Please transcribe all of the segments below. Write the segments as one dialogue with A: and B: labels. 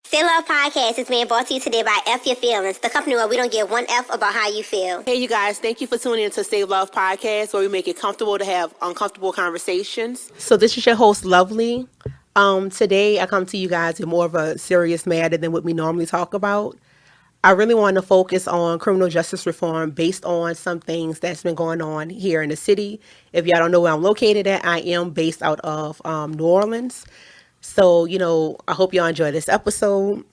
A: Stay Love Podcast is being brought to you today by F Your Feelings, the company where we don't give one F about how you feel.
B: Hey, you guys, thank you for tuning in to Stay Love Podcast, where we make it comfortable to have uncomfortable conversations. So this is your host, Lovely. Today, I come to you guys with more of a serious matter than what we normally talk about. I really want to focus on criminal justice reform based on some things that's been going on here in the city. If y'all don't know where I'm located at, I am based out of New Orleans. So, I hope y'all enjoy this episode.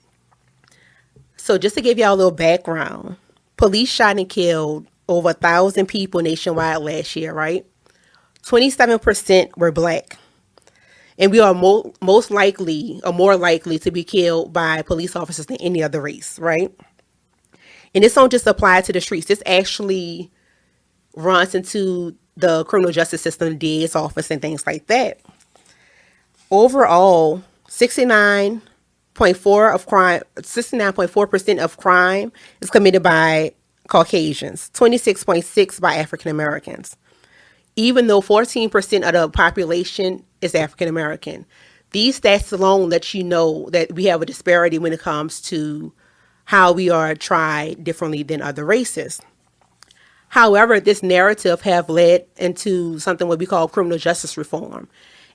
B: So just to give y'all a little background, police shot and killed over 1,000 people nationwide last year, right? 27% were black. And we are most likely or more likely to be killed by police officers than any other race, right? And this don't just apply to the streets. This actually runs into the criminal justice system, the DA's office, and things like that. Overall, 69.4% of crime is committed by Caucasians, 26.6% by African Americans. Even though 14% of the population is African American, these stats alone let you know that we have a disparity when it comes to how we are tried differently than other races. However, this narrative have led into something what we call criminal justice reform.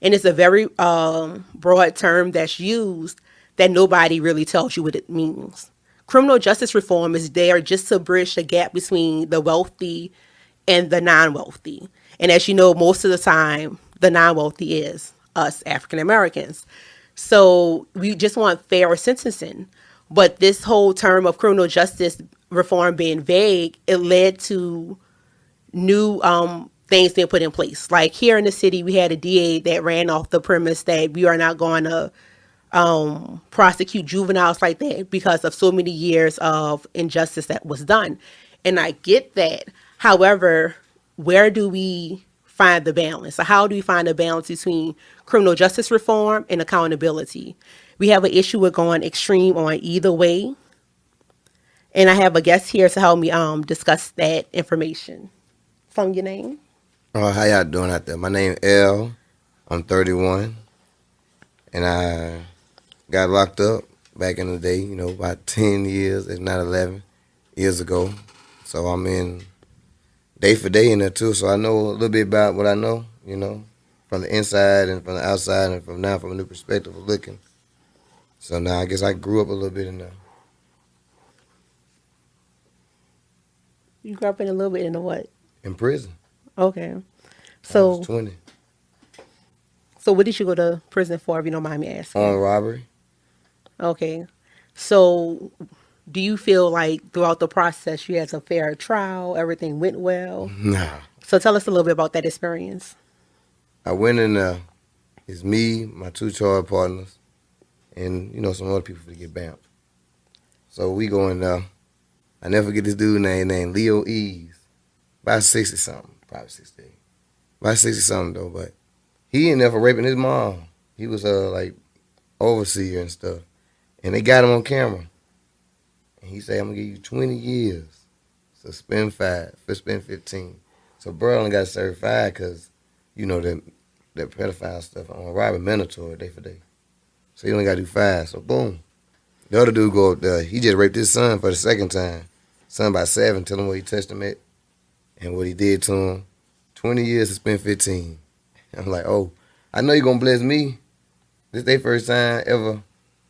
B: And it's a very broad term that's used that nobody really tells you what it means. Criminal justice reform is there just to bridge the gap between the wealthy and the non-wealthy. And as you know, most of the time, the non-wealthy is us African Americans. So we just want fairer sentencing. But this whole term of criminal justice reform being vague, it led to new things being put in place. Like here in the city, we had a DA that ran off the premise that we are not going to prosecute juveniles like that because of so many years of injustice that was done. And I get that. However, where do we find the balance? So how do we find a balance between criminal justice reform and accountability? We have an issue with going extreme on either way. And I have a guest here to help me discuss that information. From your name?
C: How y'all doing out there? My name L. I'm 31, and I got locked up back in the day, about 10 years, if not 11 years ago. So I'm in day for day in there too, so I know a little bit about what I know, from the inside and from the outside and from a new perspective of looking. So now I guess I grew up a little bit in there.
B: You grew up in a little bit in the what?
C: In prison.
B: Okay.
C: I
B: So
C: was 20.
B: So what did you go to prison for, if you don't mind me asking?
C: On robbery.
B: Okay. So do you feel like throughout the process you had a fair trial, everything went well?
C: Nah.
B: So tell us a little bit about that experience.
C: I went in there. It's me, my two charge partners, and, some other people to get bounced. So we go in there. I never forget this dude named Leo Eves. About 60-something, probably 60. About 60-something, though, but he ended up raping his mom. He was, overseer and stuff. And they got him on camera. And he said, I'm going to give you 20 years. Suspend 5, suspend 15. So bro only got served 5 because, that pedophile stuff on robbery mandatory day for day. So he only got to do 5. So boom. The other dude go up there. He just raped his son for the second time. Son about 7, tell him where he touched him at and what he did to him. 20 years to spend 15. I'm like, oh, I know you're going to bless me. This their first time ever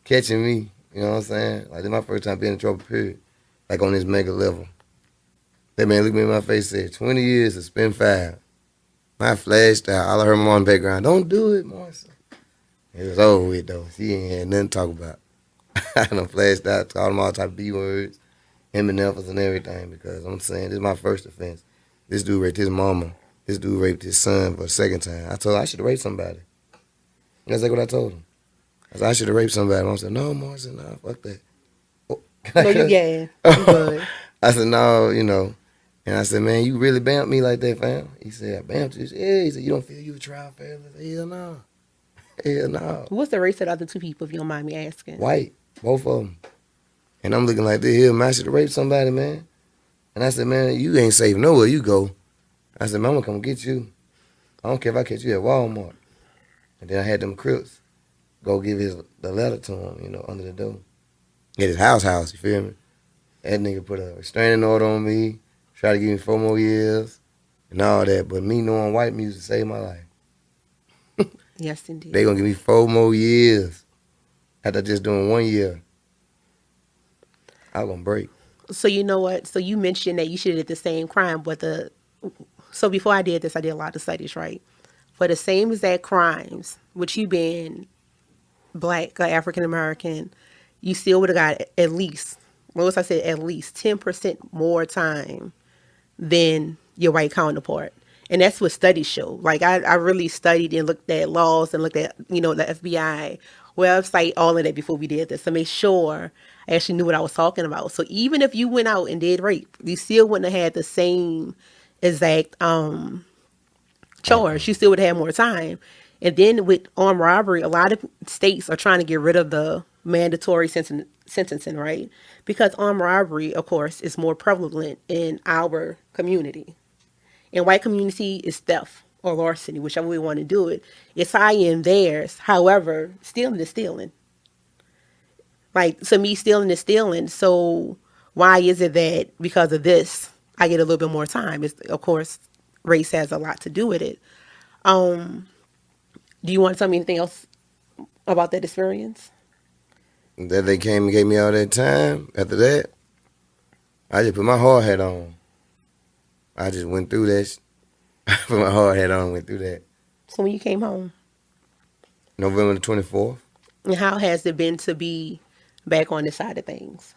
C: catching me. You know what I'm saying? Like, this my first time being in trouble, period. Like, on this mega level. That man looked me in my face and said, 20 years to spend 5. I flashed out. All I heard my mom in the background, don't do it, Marcy. It was over with, though. She ain't had nothing to talk about. I done flashed out, called him all type of B-words, M&Fs and everything, because I'm saying this is my first offense. This dude raped his mama. This dude raped his son for the second time. I told him I should have raped somebody. That's like what I told him. I said, I should have raped somebody. Mom said, no, Marcy, no, fuck that. Oh,
B: No, you yeah. I'm good.
C: I said, no, And I said, man, you really bammed me like that, fam? He said, I bammed you. Yeah. He said, you don't feel you a trial failure? I said, hell no. Hell no.
B: What's the race of the other 2 people, if you don't mind me asking?
C: White, both of them. And I'm looking like this here, man, I should have raped somebody, man. And I said, man, you ain't safe nowhere you go. I said, man, I'm going to come get you. I don't care if I catch you at Walmart. And then I had them Crips go give the letter to him, under the door. At his house, you feel me? That nigga put a restraining order on me, try to give me 4 more years and all that. But me knowing white music saved my life.
B: Yes,
C: They
B: indeed.
C: gonna give me 4 more years after just doing 1 year. I gonna break.
B: So you know what? So you mentioned that you should have did the same crime, but so before I did this, I did a lot of studies, right? For the same exact crimes, which you being black or African American, you still would have got at least, what I said, at least 10% more time than your white counterpart. And that's what studies show. Like I really studied and looked at laws and looked at, the FBI website, all of that before we did this to make sure I actually knew what I was talking about. So even if you went out and did rape, you still wouldn't have had the same exact charge.
C: Outcome.
B: You still would have more time. And then with armed robbery, a lot of states are trying to get rid of the mandatory sentencing, right? Because armed robbery, of course, is more prevalent in our community. In white community is theft or larceny, whichever way we want to do it. It's high in theirs. However, stealing is stealing. Like, to me, stealing is stealing. So why is it that because of this, I get a little bit more time? It's, of course, race has a lot to do with it. Do you want to tell me anything else about that experience?
C: That they came and gave me all that time. After that, I just put my hard hat on. I just went through that. I put my hard hat on and went through that.
B: So when you came home,
C: November the 24th.
B: and how has it been to be back on this side of things?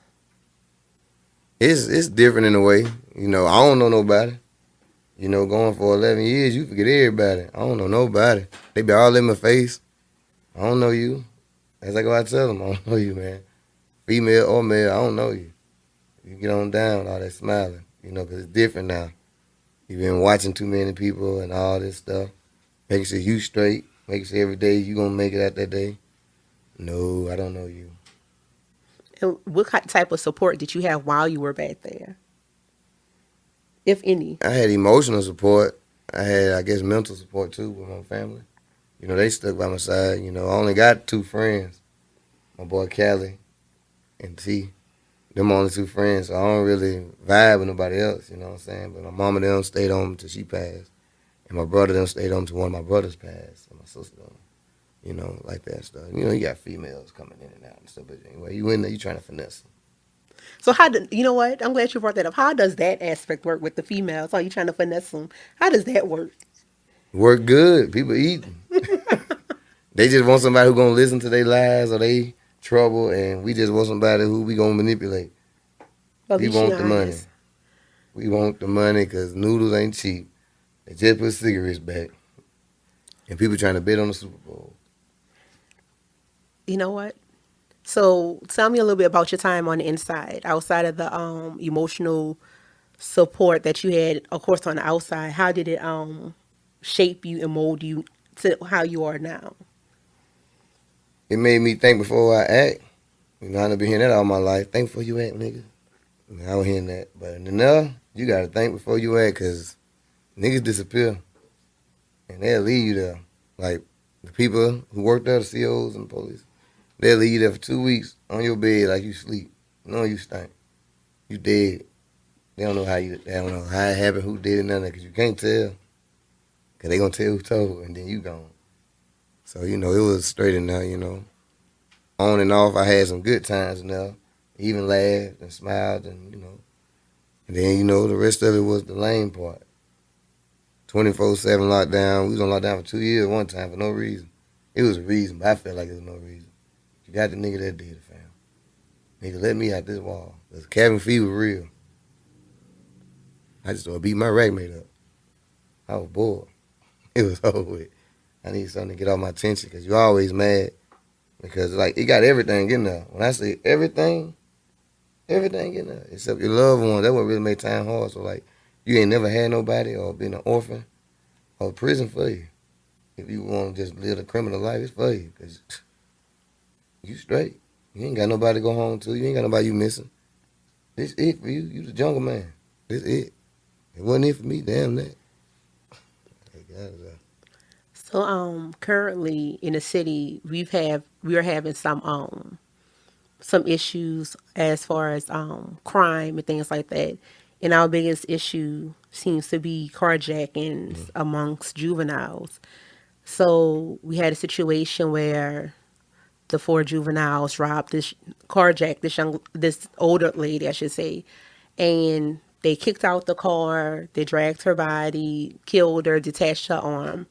C: It's different in a way. I don't know nobody. Going for 11 years, you forget everybody. I don't know nobody. They be all in my face. I don't know you. As I go out, tell them, I don't know you, man. Female or male, I don't know you. You get on down, all that smiling, because it's different now. You've been watching too many people and all this stuff. Making sure you straight. Making sure every day you going to make it out that day. No, I don't know you.
B: And what type of support did you have while you were back there, if any?
C: I had emotional support. I had, I guess, mental support, too, with my family. They stuck by my side. I only got 2 friends. My boy Callie and T. Them only 2 friends, so I don't really vibe with nobody else, you know what I'm saying? But my mama them stayed home until she passed. And my brother them stayed home until one of my brothers passed. And my sister them, like that stuff. You got females coming in and out and stuff. But anyway, you in there, you trying to finesse them.
B: So how do you know what? I'm glad you brought that up. How does that aspect work with the females? Are you trying to finesse them? How does that work?
C: Work good. People eating. They just want somebody who going to listen to their lies or they trouble. And we just want somebody who we going to manipulate.
B: Well, at
C: We
B: least you're
C: want the money.
B: honest.
C: We want the money because noodles ain't cheap. They just put cigarettes back. And people trying to bet on the Super Bowl.
B: You know what? So tell me a little bit about your time on the inside, outside of the emotional support that you had, of course, on the outside. How did it shape you and mold you to how you are now?
C: It made me think before I act. I've been hearing that all my life. Think before you act, nigga. I was hearing that. But now, you got to think before you act because niggas disappear. And they'll leave you there. Like, the people who work there, the COs and the police, they'll leave you there for 2 weeks on your bed like you sleep. You stink. You dead. They don't know how it happened, who did it, none of that, because you can't tell. Because they going to tell who told, and then you gone. So, it was straight in there, On and off, I had some good times in there. Even laughed and smiled and, And then, the rest of it was the lame part. 24/7 lockdown. We was on lockdown for 2 years one time for no reason. It was a reason, but I felt like it was no reason. You got the nigga that did it, fam. Nigga, let me out this wall. Because cabin fever real. I just want to beat my ragmate up. I was bored. It was over with. I need something to get off my tension because you always mad. Because, it got everything in there. When I say everything in there. Except your loved one. That's what really made time hard. So, you ain't never had nobody or been an orphan or prison for you. If you want to just live a criminal life, it's for you. Because you straight. You ain't got nobody to go home to. You ain't got nobody you missing. This it for you. You the jungle man. This it. It wasn't it for me. Damn that.
B: So currently in the city we are having some some issues as far as crime and things like that. And our biggest issue seems to be carjackings amongst juveniles. So we had a situation where the four juveniles robbed carjacked this older lady, I should say, and they kicked out the car. They dragged her body, killed her, detached her arm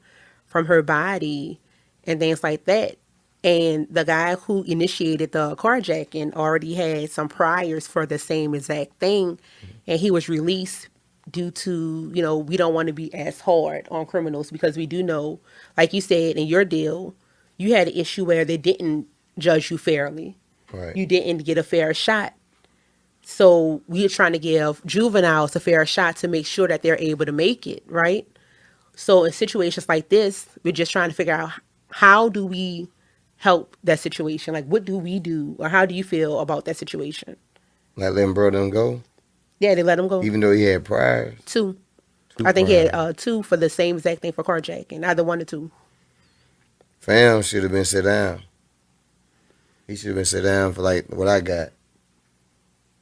B: from her body, and things like that. And the guy who initiated the carjacking already had some priors for the same exact thing, and he was released due to, we don't want to be as hard on criminals because we do know, like you said in your deal, you had an issue where they didn't judge you fairly.
C: Right.
B: You didn't get a fair shot. So we're trying to give juveniles a fair shot to make sure that they're able to make it, right? So in situations like this, we're just trying to figure out how do we help that situation? Like, what do we do? Or how do you feel about that situation?
C: Like letting bro them go?
B: Yeah, they let him go.
C: Even though he had priors?
B: Two.
C: Two
B: I think he
C: priors.
B: had two for the same exact thing for carjacking. Either one or two.
C: Fam should have been sit down. He should have been sit down for like what I got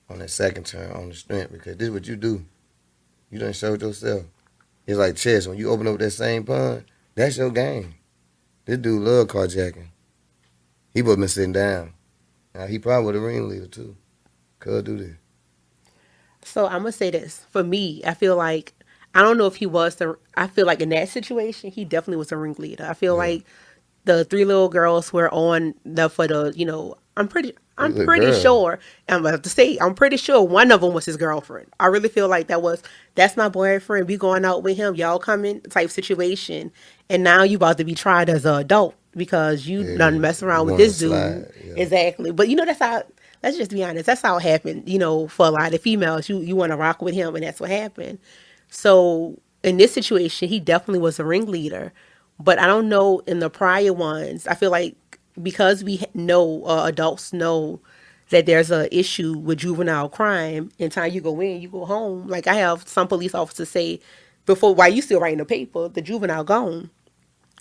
C: on that second term on the strength, because this is what you do. You done showed yourself. It's like chess. When you open up that same pun, that's your game. This dude love carjacking. He would have been sitting down. Now, he probably would have ringleader too. Could do this.
B: So I'm gonna say this. For me, I feel like I don't know if he was I feel like in that situation, he definitely was a ringleader. I feel like the three little girls were on for the, I'm pretty
C: Girl.
B: sure, I'm about to say, I'm pretty sure one of them was his girlfriend. I really feel like that's my boyfriend. We going out with him. Y'all coming type situation. And now you about to be tried as an adult because you done mess around with this dude.
C: Yeah.
B: Exactly. But that's how, let's just be honest. That's how it happened, for a lot of females. You want to rock with him and that's what happened. So in this situation, he definitely was a ringleader. But I don't know in the prior ones. I feel like because we know, adults know that there's a issue with juvenile crime, and time you go in, you go home. Like I have some police officers say, before, while you still writing the paper, the juvenile gone.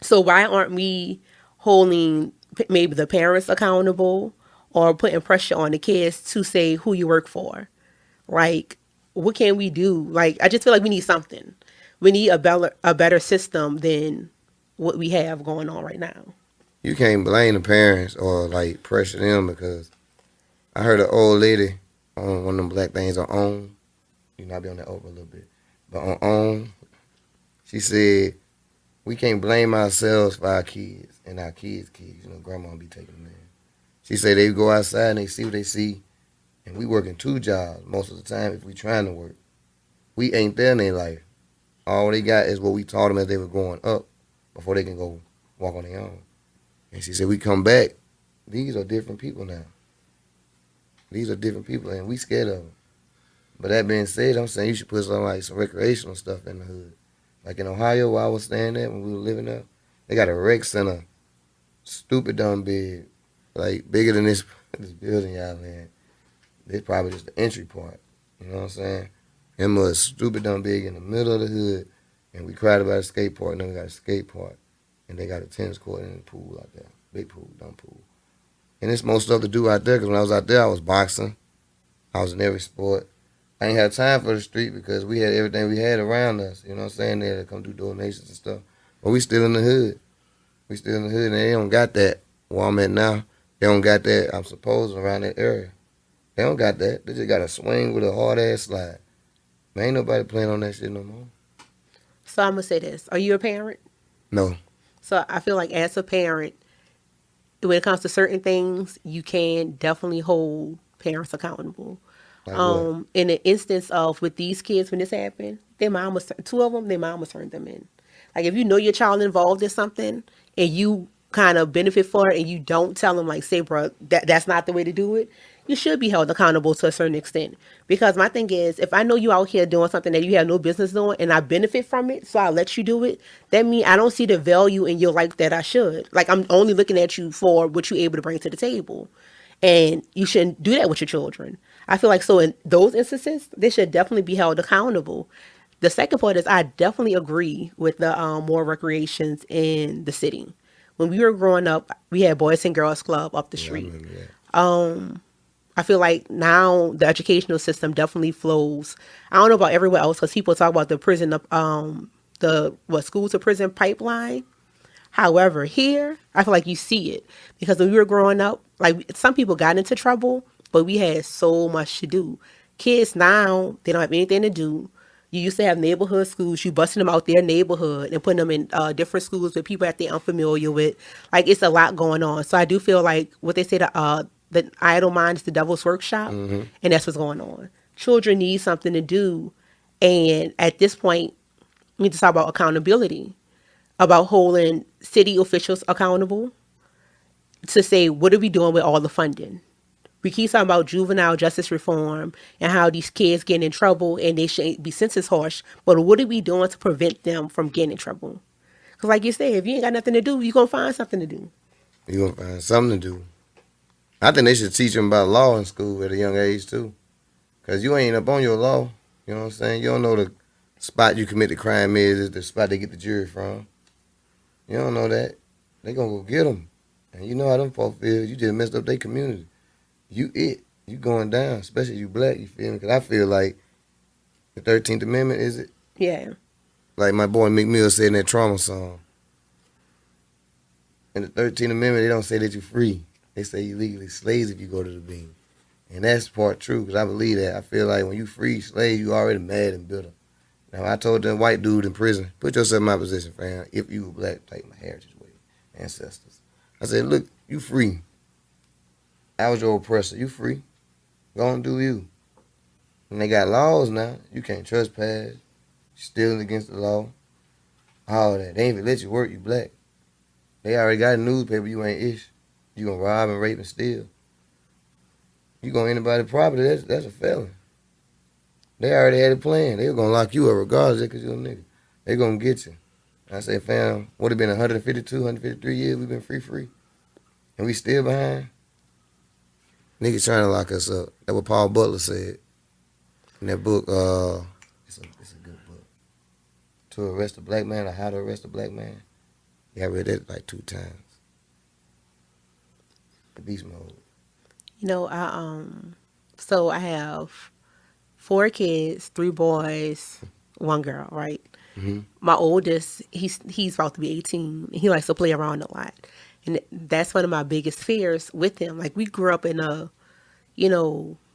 B: So why aren't we holding maybe the parents accountable or putting pressure on the kids to say who you work for? Like, what can we do? Like, I just feel like we need something. We need a better system than what we have going on right now.
C: You can't blame the parents or like pressure them, because I heard an old lady on one of them black things on OWN. You know, I be on that over a little bit. But on OWN, she said, we can't blame ourselves for our kids and our kids' kids. Grandma be taking them in. She said they go outside and they see what they see. And we working two jobs most of the time if we trying to work. We ain't there in their life. All they got is what we taught them as they were growing up before they can go walk on their own. And she said, we come back, these are different people now. These are different people, and we scared of them. But that being said, I'm saying you should put some recreational stuff in the hood. Like in Ohio, where I was staying at when we were living there, they got a rec center, stupid dumb big, like bigger than this building y'all in. It's probably just the entry part. You know what I'm saying? It was stupid dumb big in the middle of the hood, and we cried about a skate park, and then we got a skate park. And they got a tennis court and a pool out there. Big pool, dumb pool. And there's more stuff to do out there, because when I was out there, I was boxing. I was in every sport. I ain't had time for the street because we had everything we had around us. You know what I'm saying? They had to come do donations and stuff. But we still in the hood. We still in the hood, and they don't got that where I'm at now. They don't got that, I'm supposed, around that area. They don't got that. They just got a swing with a hard-ass slide. Man, ain't nobody playing on that shit no more.
B: So I'm going to say this. Are you a parent?
C: No.
B: So I feel like as a parent, when it comes to certain things, you can definitely hold parents accountable.
C: Like what?
B: In the instance of with these kids, when this happened, two of them, their mom was turned them in. Like if you know your child involved in something and you kind of benefit for it and you don't tell them, like, say, bro, that's not the way to do it, you should be held accountable to a certain extent. Because my thing is, if I know you out here doing something that you have no business doing and I benefit from it, so I let you do it, that means I don't see the value in your life that I should. Like, I'm only looking at you for what you're able to bring to the table. And you shouldn't do that with your children. I feel like so in those instances, they should definitely be held accountable. The second part is I definitely agree with the more recreations in the city. When we were growing up, we had Boys and Girls Club up the street.
C: I remember that.
B: I feel like now the educational system definitely flows. I don't know about everywhere else because people talk about the prison, the what school to prison pipeline. However, here I feel like you see it because when we were growing up, like some people got into trouble, but we had so much to do. Kids now they don't have anything to do. You used to have neighborhood schools. You busting them out their neighborhood and putting them in different schools with people that they're unfamiliar with. Like it's a lot going on. So I do feel like what they say the idle mind is the devil's workshop, and that's what's going on. Children need something to do, and at this point, we need to talk about accountability, about holding city officials accountable to say what are we doing with all the funding. We keep talking about juvenile justice reform and how these kids get in trouble and they shouldn't be sentenced harsh. But what are we doing to prevent them from getting in trouble? Because like you said, if you ain't got nothing to do, you're going to find something to do.
C: You're going to find something to do. I think they should teach them about law in school at a young age, too. Because you ain't up on your law. You know what I'm saying? You don't know the spot you commit the crime is the spot they get the jury from. You don't know that. They going to go get them. And you know how them folks feel. You just messed up their community. You going down, especially you black, you feel me? Because I feel like the 13th Amendment, is it?
B: Yeah.
C: Like my boy McMill said in that Trauma song. In the 13th Amendment, they don't say that you're free. They say you legally slaves if you go to the beam. And that's part true, because I believe that. I feel like when you free slaves, you already mad and bitter. Now, I told that white dude in prison, put yourself in my position, fam. If you were black, take my heritage with you, ancestors. I said, look, you free. I was your oppressor. You free. Go and do you. And they got laws now. You can't trespass. Stealing against the law. All that. They ain't even let you work. You black. They already got a newspaper. You ain't ish. You gonna rob and rape and steal. You gonna anybody's property. That's a felony. They already had a plan. They were gonna lock you up regardless because you're a nigga. They gonna get you. I say, fam, would have been 152, 153 years we've been free. And we still behind. Niggas trying to lock us up. That's what Paul Butler said in that book. It's a good book. To Arrest a Black Man or How to Arrest a Black Man. Yeah, I read that like 2 times. The beast mode.
B: You know, so I have 4 kids, 3 boys, 1 girl, right?
C: Mm-hmm.
B: My oldest, he's about to be 18. He likes to play around a lot. And that's one of my biggest fears with him. Like, we grew up in a,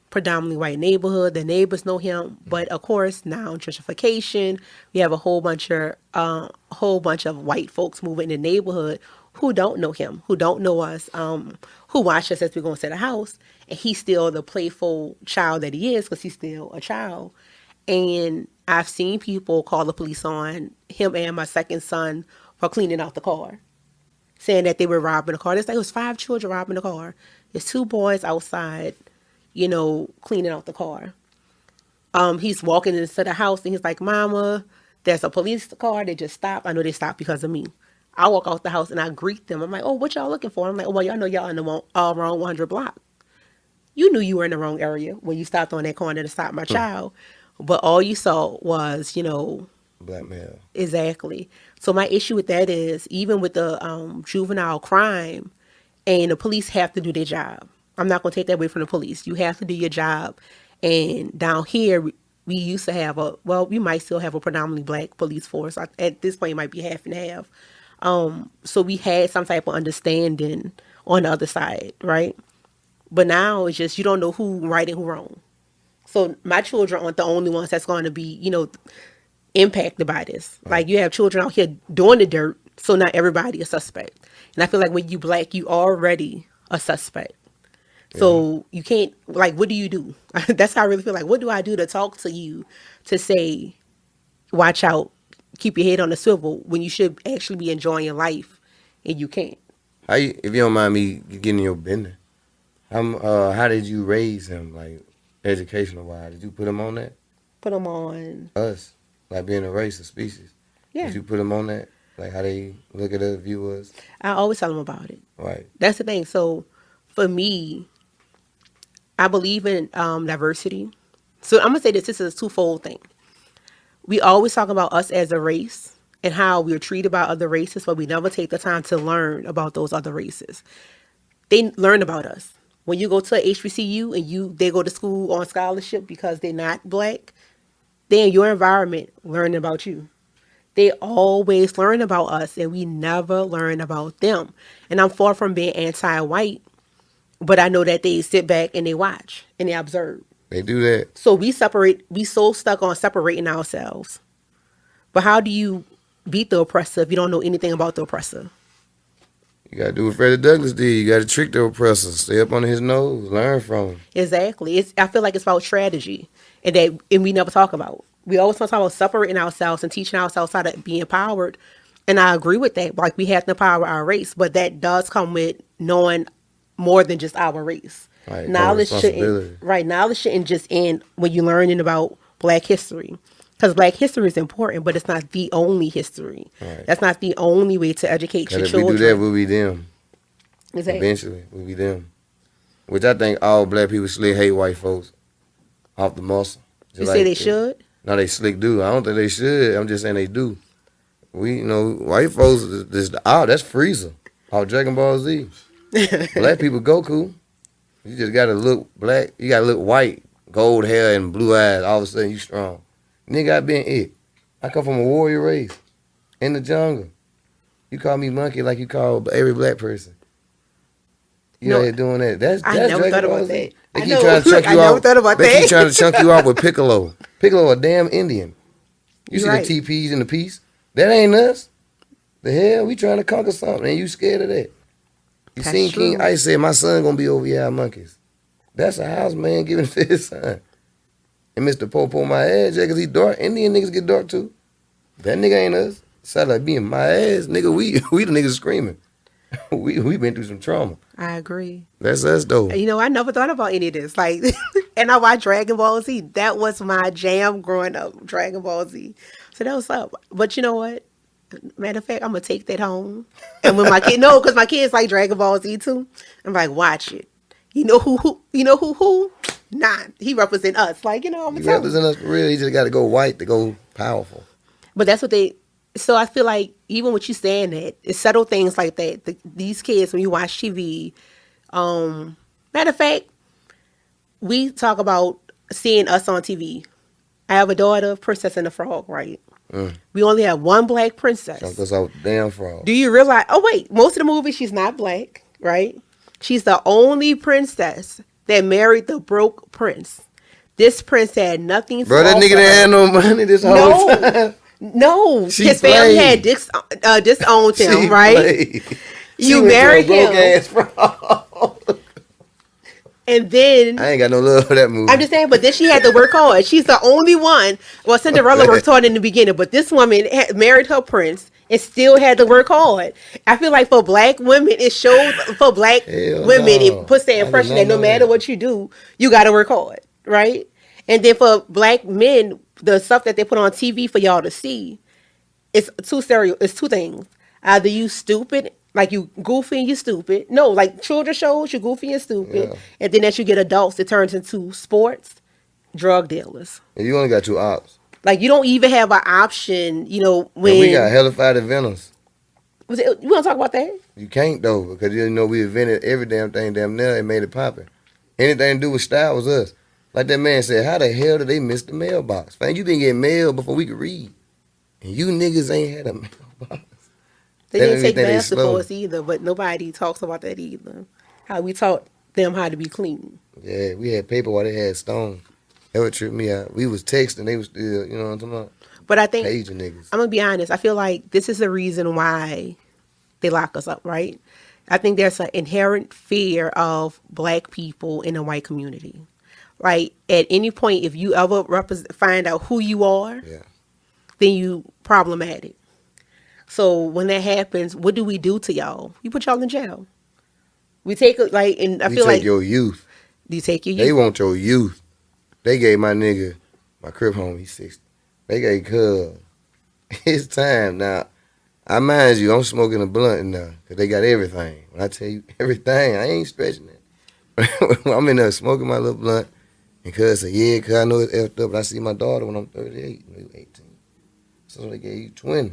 B: predominantly white neighborhood. The neighbors know him. But, of course, now gentrification, we have a whole bunch of white folks moving in the neighborhood who don't know him, who don't know us, who watch us as we go into the house. And he's still the playful child that he is because he's still a child. And I've seen people call the police on him and my second son for cleaning out the car, saying that they were robbing the car. There's like, it was 5 children robbing the car. There's 2 boys outside, cleaning out the car. He's walking into the house and he's like, Mama, there's a police car. They just stopped. I know they stopped because of me. I walk out the house and I greet them. I'm like, oh, what y'all looking for? I'm like, oh, well, y'all know y'all in the wrong 100 block. You knew you were in the wrong area when you stopped on that corner to stop my child. But all you saw was,
C: Blackmail.
B: Exactly. So my issue with that is even with the juvenile crime, and the police have to do their job. I'm not going to take that away from the police. You have to do your job. And down here, we used to have we might still have a predominantly black police force. At this point, it might be half and half. So we had some type of understanding on the other side, right? But now it's just you don't know who right and who wrong. So my children aren't the only ones that's going to be, impacted by this.
C: Right.
B: Like you have children out here doing the dirt, so not everybody is suspect. And I feel like when you black, you already a suspect. So you can't, like, what do you do? That's how I really feel like, what do I do to talk to you to say, watch out, keep your head on the swivel when you should actually be enjoying your life and you can't?
C: If you don't mind me getting in your business, how did you raise him, like, educational wise? Did you put him on that?
B: Put them on.
C: Us, like being a race, a species.
B: Yeah.
C: Did you put him on that? Like how they look at us, view us?
B: I always tell them about it.
C: Right.
B: That's the thing. So for me, I believe in diversity. So I'm going to say this is a twofold thing. We always talk about us as a race and how we're treated by other races, but we never take the time to learn about those other races. They learn about us. when you go to a HBCU and they go to school on scholarship because they're not black, they in your environment learning about you. They always learn about us and we never learn about them. And I'm far from being anti-white, but I know that they sit back and they watch and they observe.
C: They do that.
B: So we so stuck on separating ourselves. But how do you beat the oppressor if you don't know anything about the oppressor?
C: You gotta do what Freddie Douglass did. You gotta trick the oppressor. Stay up on his nose. Learn from him.
B: Exactly. I feel like it's about strategy and we never talk about. We always want to talk about separating ourselves and teaching ourselves how to be empowered. And I agree with that. Like we have to empower our race, but that does come with knowing more than just our race.
C: Right.
B: Knowledge shouldn't just end when you're learning about Black history. Because Black history is important, but it's not the only history.
C: Right.
B: That's not the only way to educate your
C: if
B: children.
C: we do that, we'll be them.
B: Exactly.
C: Eventually, we'll be them. Which I think all black people slick hate white folks off the muscle.
B: You say they should?
C: No, they slick do. I don't think they should. I'm just saying they do. White folks, that's Freezer off Dragon Ball Z. Black people Goku. You just gotta look black. You gotta look white, gold hair and blue eyes. All of a sudden you strong. Nigga, I been it. I come from a warrior race in the jungle. You call me monkey like you call every black person. You out here doing that. That's
B: I never thought about that.
C: They keep trying to chunk you off. They keep trying to chunk you off with Piccolo. Piccolo, a damn Indian. You see the TPs in the piece? That ain't us. The hell, we trying to conquer something, and you scared of that. You
B: That's
C: seen
B: true.
C: King Ice say, my son gonna be over y'all monkeys. That's a house man giving it to his son. And Mr. Popo my ass, yeah, cause he dark. Indian niggas get dark too. That nigga ain't us. Sound like being my ass, nigga. We the niggas screaming. we been through some trauma.
B: I agree.
C: That's us though.
B: I never thought about any of this. Like, and I watched Dragon Ball Z. That was my jam growing up, Dragon Ball Z. So that was up. But you know what? Matter of fact, I'm gonna take that home. And when because my kids like Dragon Ball Z too. I'm like, watch it. You know who? Nah, he represent us. Like, I'm gonna
C: He
B: tell
C: represent us for real. He just got to go white to go powerful.
B: But that's what so I feel like even with you saying that, it's subtle things like that. These kids, when you watch TV, matter of fact, we talk about seeing us on TV. I have a daughter, Princess and the Frog, right? We only have one black princess.
C: Chunked us out the damn frog.
B: Do you realize? Oh wait, most of the movie she's not black, right? She's the only princess that married the broke prince. This prince had nothing.
C: Bro, that nigga didn't have no money this whole time.
B: No,
C: She
B: his family had disowned him, right? You married him.
C: Ass frog.
B: And then
C: I ain't got no love for that movie.
B: I'm just saying, but then she had to work hard. She's the only one. Well, Cinderella worked hard in the beginning, but this woman married her prince and still had to work hard. I feel like for black women, it shows for black women, it puts the impression that no matter what you do, you got to work hard, right? And then for black men, the stuff that they put on TV for y'all to see, it's two things. Either you stupid, like you goofy and you stupid. No, like children shows, you goofy and stupid. Yeah. And then as you get adults, it turns into sports, drug dealers.
C: And you only got two options.
B: Like you don't even have an option, when...
C: And we got hellified inventors.
B: You want to talk about that?
C: You can't though, because we invented every damn thing damn near and made it poppin'. Anything to do with style was us. Like that man said, how the hell did they miss the mailbox? Man, you been getting mail before we could read. And you niggas ain't had a mailbox.
B: They didn't take basketball either, but nobody talks about that either. How we taught them how to be clean.
C: Yeah, we had paper while they had stone. That would trip me out. We was texting, they was still, you know what I'm talking about?
B: But I think,
C: paging niggas.
B: I'm going to be honest, I feel like this is the reason why they lock us up, right? I think there's an inherent fear of black people in the white community. Like, at any point, if you ever find out who you are, then you problematic. So when that happens, what do we do to y'all? We put y'all in jail. We take and I feel like
C: your youth.
B: You take your youth.
C: They want your youth. They gave my nigga, my crib home, he's 60. They gave Cub his time. Now, I mind you, I'm smoking a blunt now, because they got everything. When I tell you everything, I ain't stretching it. I'm in there smoking my little blunt, and Cuz said, yeah, cuz I know it's effed up, but I see my daughter when I'm 38, maybe 18. So they gave you 20.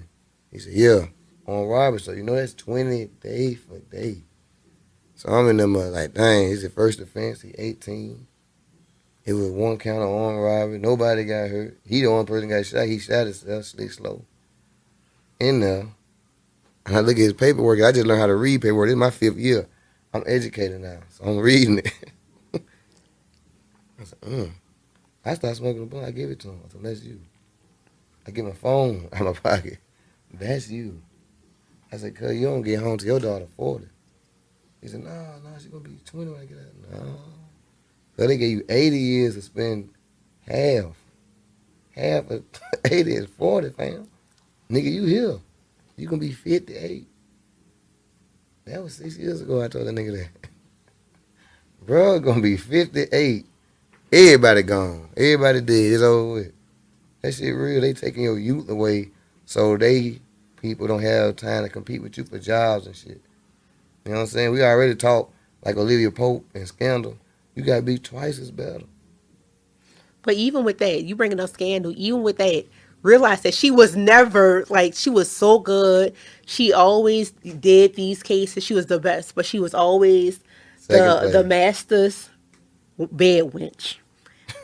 C: He said, yeah, on Robert, so that's 20 day for day. So I'm in them like, dang, it's the first offense. He 18. It was one count of armed robbery. Nobody got hurt. He the only person got shot. He shot himself, slick slow. In there. And I look at his paperwork. I just learned how to read paperwork. This is my 5th year. I'm educated now. So I'm reading it. I said, I started smoking a blunt. I gave it to him. I said, that's you. I get my phone out of my pocket. That's you. I said, cuz you don't get home till your daughter 40. He said, no, she's going to be 20 when I get out. No. So they gave you 80 years to spend half. Half of 80 is 40, fam. Nigga, you here. You going to be 58. That was 6 years ago I told that nigga that. Bro, going to be 58. Everybody gone. Everybody dead. It's over with. That shit real. They taking your youth away so people don't have time to compete with you for jobs and shit. You know what I'm saying? We already talk like Olivia Pope and Scandal. You got to be twice as better.
B: But even with that, you bringing up Scandal, even with that, realize that she was never, like, she was so good. She always did these cases. She was the best, but she was always the master's bed wench.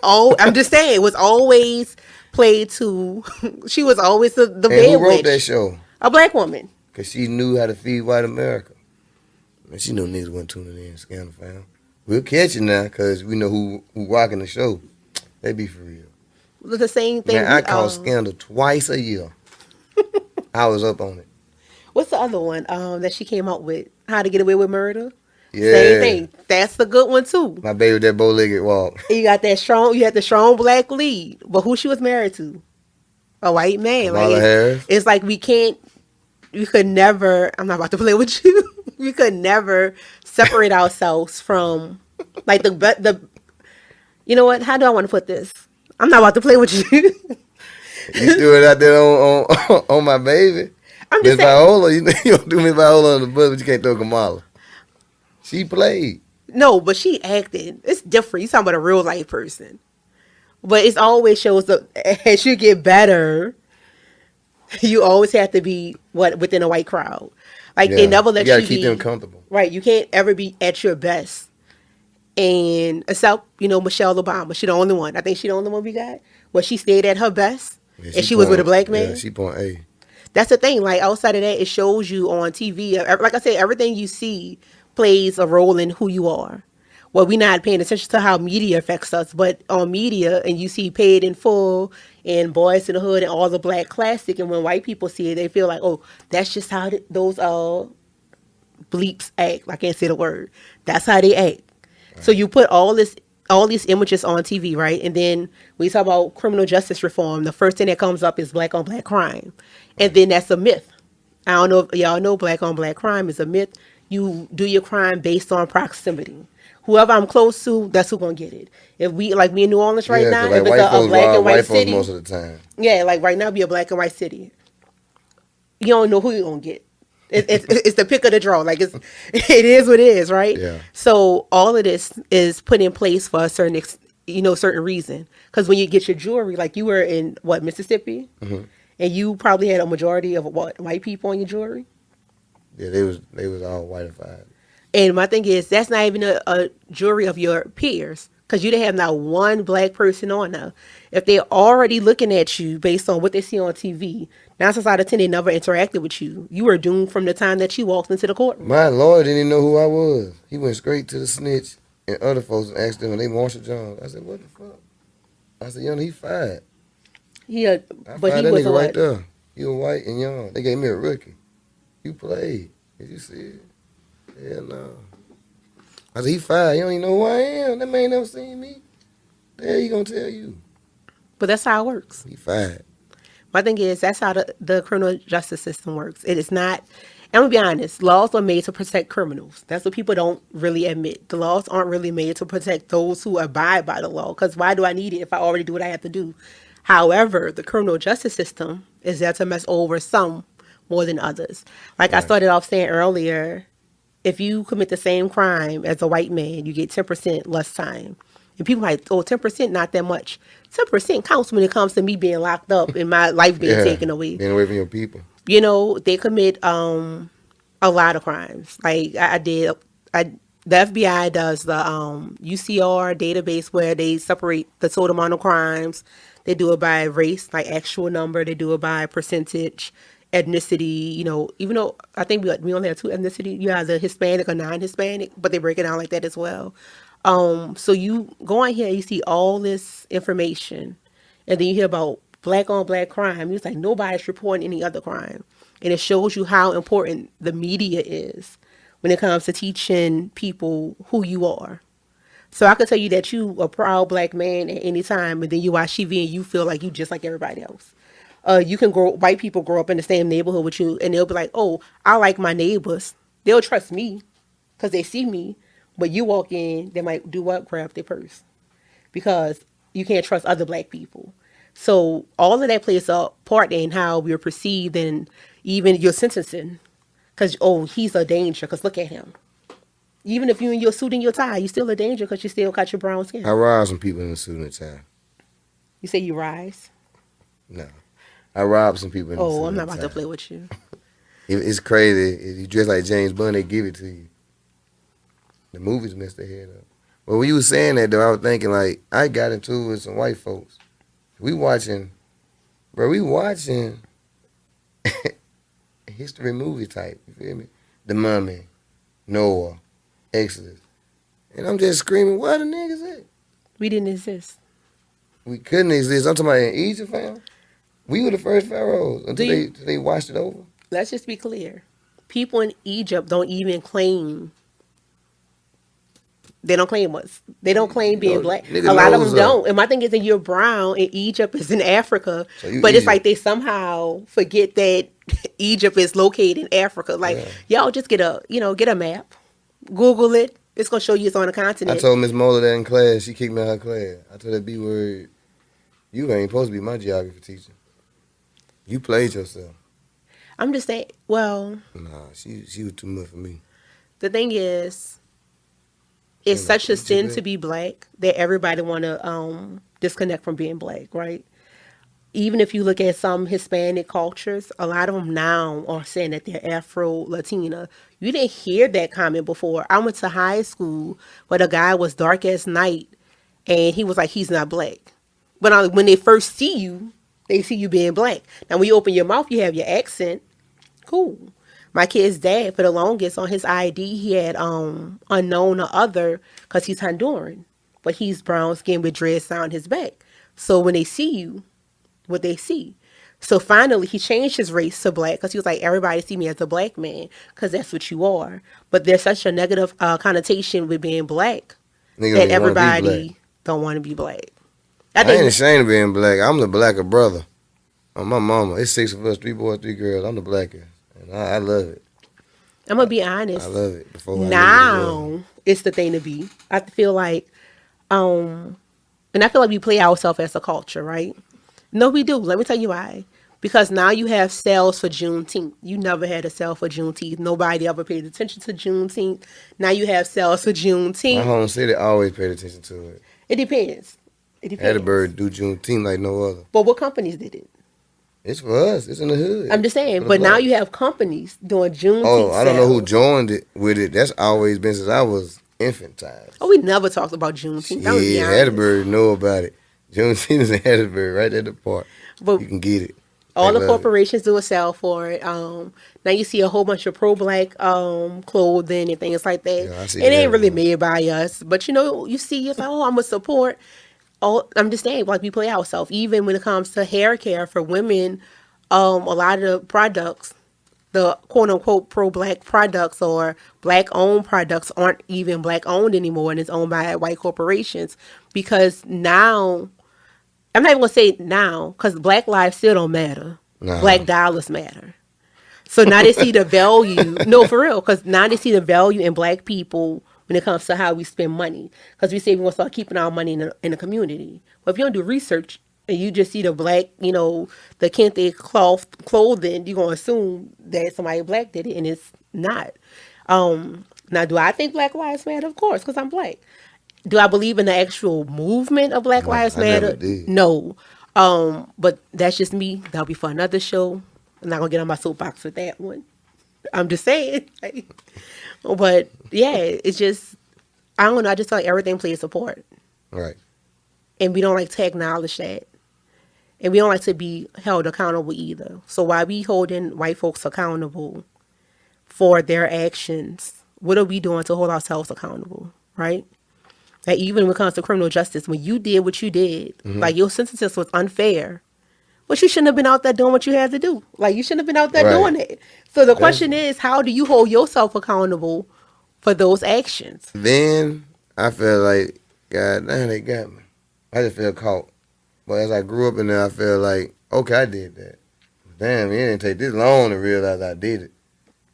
B: Oh, I'm just saying, it was always played to, she was always the bed wench.
C: And who wrote that show?
B: A black woman.
C: Because she knew how to feed white America. And she knew niggas wasn't tuning in, Scandal fam. We'll catch you now because we know who rocking the show. They be for real.
B: The same thing.
C: Man, I call Scandal twice a year. I was up on it.
B: What's the other one that she came out with? How to Get Away with Murder?
C: Yeah.
B: Same thing. That's the good one too.
C: My baby with that bow-legged walk.
B: You got that strong. You had the strong black lead, but who she was married to? A white man.
C: Kamala Harris.
B: It's like we could never. I'm not about to play with you. We could never separate ourselves from like the. You know what? How do I want to put this? I'm not about to play with you.
C: You threw it out there on my baby.
B: I'm just
C: Miss Viola, you don't do Miss Viola on the bus, but you can't throw Kamala. She played.
B: No, but she acted. It's different. You talking about a real life person. But it always shows up as you get better. You always have to be within a white crowd. Like they never let you
C: gotta keep them comfortable.
B: Right. You can't ever be at your best. And except, Michelle Obama. She the only one. I think she the only one we got. Where she stayed at her best.
C: Yeah,
B: and she was with a black man.
C: Yeah, she point A.
B: That's the thing. Like outside of that, it shows you on TV. Like I said, everything you see plays a role in who you are. Well, we're not paying attention to how media affects us, but on media, and you see Paid in Full and Boys in the Hood and all the black classic, and when white people see it, they feel like, oh, that's just how those bleeps act. I can't say the word. That's how they act. Right. So you put all these images on TV, right? And then we talk about criminal justice reform. The first thing that comes up is black on black crime, and then that's a myth. I don't know if y'all know black on black crime is a myth. You do your crime based on proximity. Whoever I'm close to, that's who's gonna get it. If we in New Orleans right now,
C: like
B: if it's a black and white city,
C: most of the time.
B: Yeah, like right now, be a black and white city. You don't know who you're gonna get. It's the pick of the draw. Like it is what it is, right?
C: Yeah.
B: So all of this is put in place for a certain certain reason. Because when you get your jewelry, like you were in Mississippi,
C: mm-hmm.
B: and you probably had a majority of white people on your jewelry.
C: Yeah, they was all whitified.
B: And my thing is, that's not even a jury of your peers, because you didn't have not one black person on there. If they're already looking at you based on what they see on TV, 9 times out of 10 they never interacted with you. You were doomed from the time that you walked into the courtroom.
C: My lawyer didn't even know who I was. He went straight to the snitch and other folks and asked them, "Are they Marshall Jones?" I said, "What the fuck?" I said, "Young, he fired."
B: Yeah, but he
C: that
B: was
C: nigga
B: what?
C: right there. He was white and young. They gave me a rookie. You played. Did you see it? Hell no. I said, he fired. You don't even know who I am. That man never seen me. The hell he gonna tell you?
B: But that's how it works.
C: He fired.
B: My thing is, that's how the criminal justice system works. It is not, I'm going to be honest, laws are made to protect criminals. That's what people don't really admit. The laws aren't really made to protect those who abide by the law, because why do I need it if I already do what I have to do? However, the criminal justice system is there to mess over some more than others. Like I started off saying earlier, if you commit the same crime as a white man, you get 10% less time. And people are like, oh, 10%, not that much. 10% counts when it comes to me being locked up and my life being taken away.
C: Being away from your people.
B: They commit a lot of crimes. Like I The FBI does the UCR database where they separate the total amount of crimes. They do it by race, like actual number. They do it by percentage, ethnicity. Even though I think we only have two ethnicity. You have the Hispanic or non-Hispanic, but they break it down like that as well. So you go on here, you see all this information, and then you hear about black on black crime. It's like nobody's reporting any other crime, and it shows you how important the media is when it comes to teaching people who you are. So I could tell you that you a proud black man at any time, and then you watch TV and you feel like you just like everybody else. You can white people grow up in the same neighborhood with you, and they'll be like, "Oh, I like my neighbors. They'll trust me because they see me." But you walk in, they might do what? Grab their purse because you can't trust other black people. So all of that plays a part in how we're perceived and even your sentencing. Because, oh, he's a danger because look at him. Even if you in your suit and your tie, you still a danger because you still got your brown skin.
C: I robbed some people in the suit and tie.
B: You say you rise?
C: No. I robbed some people in the suit
B: Oh, I'm
C: and
B: not about
C: tie.
B: to play with you.
C: It's crazy. If you dress like James Bond, they give it to you. The movies mess their head up. But when you was saying that, though, I was thinking, like, I got into it with some white folks. We watching history movie type. You feel me? The Mummy, Noah, Exodus. And I'm just screaming, where the niggas at?
B: We didn't exist.
C: We couldn't exist. I'm talking about in Egypt, fam. We were the first pharaohs until they washed it over.
B: Let's just be clear. People in Egypt don't even claim. They don't claim us. They don't claim being black. A lot of them don't. And my thing is that you're brown and Egypt is in Africa. So but it's like they somehow forget that Egypt is located in Africa. Like, y'all just get a map. Google it. It's going to show you it's on a continent.
C: I told Miss Mola that in class. She kicked me out of her class. I told her B word, you ain't supposed to be my geography teacher. You played yourself.
B: I'm just saying, well.
C: Nah, she was too much for me.
B: The thing is, it's such a sin to be black that everybody want to disconnect from being black, right? Even if you look at some Hispanic cultures, a lot of them now are saying that they're Afro-Latina. You didn't hear that comment before. I went to high school where the guy was dark as night, and he was like, he's not black. But when they first see you, they see you being black. Now, when you open your mouth, you have your accent. Cool. My kid's dad, for the longest, on his ID, he had unknown or other because he's Honduran. But he's brown skin with dreads down his back. So when they see you, what they see. So finally, he changed his race to black because he was like, everybody see me as a black man because that's what you are. But there's such a negative connotation with being black that everybody don't want to be black.
C: I ain't ashamed of being black. I'm the blacker brother. On my mama, it's 6 of us, 3 boys, 3 girls. I'm the blackest. And I love it.
B: I'm going to be honest.
C: I love it.
B: Now, it's the thing to be. I feel like, and I feel like we play ourselves as a culture, right? No, we do. Let me tell you why. Because now you have sales for Juneteenth. You never had a sale for Juneteenth. Nobody ever paid attention to Juneteenth. Now you have sales for Juneteenth.
C: My home city always paid attention to it.
B: It depends.
C: Hattiesburg do Juneteenth like no other.
B: But what companies did it?
C: It's for us. It's in the hood.
B: I'm just saying. But now you have companies doing Juneteenth
C: Oh, I don't know who joined it with it. That's always been since I was infantile.
B: Oh, we never talked about Juneteenth.
C: Yeah, Hattiesburg know about it. Juneteenth is in Hattiesburg, right at the park. But you can get it.
B: All the corporations do a sale for it. Now you see a whole bunch of pro-black clothing and things like that. Yeah, it ain't really made by us. But, you see, it's like, oh, I'm going to support. I'm just saying, like, we play ourselves. Even when it comes to hair care for women, a lot of the products, the quote-unquote pro-black products or black-owned products aren't even black-owned anymore, and it's owned by white corporations. Because now, I'm not even going to say now, because black lives still don't matter. No. Black dollars matter. So now they see the value. No, for real, because now they see the value in black people when it comes to how we spend money. Because we say we want to start keeping our money in the community. But if you don't do research and you just see the black, the kente cloth clothing, you're going to assume that somebody black did it, and it's not. Now, do I think Black Lives Matter? Of course, because I'm black. Do I believe in the actual movement of Black Lives Matter? No. But that's just me. That'll be for another show. I'm not going to get on my soapbox with that one. I'm just saying. Like, but yeah, it's just, I don't know. I just feel like everything plays a part.
C: Right.
B: And we don't like to acknowledge that. And we don't like to be held accountable either. So why we holding white folks accountable for their actions? What are we doing to hold ourselves accountable? Right? Like even when it comes to criminal justice, when you did what you did, like your sentences was unfair. But you shouldn't have been out there doing what you had to do. Like you shouldn't have been out there
C: Right.
B: doing it. So the
C: That's
B: question is, how do you hold yourself accountable for those actions?
C: then I feel like, God damn, they got me. I just feel caught. But as I grew up in there, I feel like, okay, I did that. Damn, it didn't take this long to realize I did it.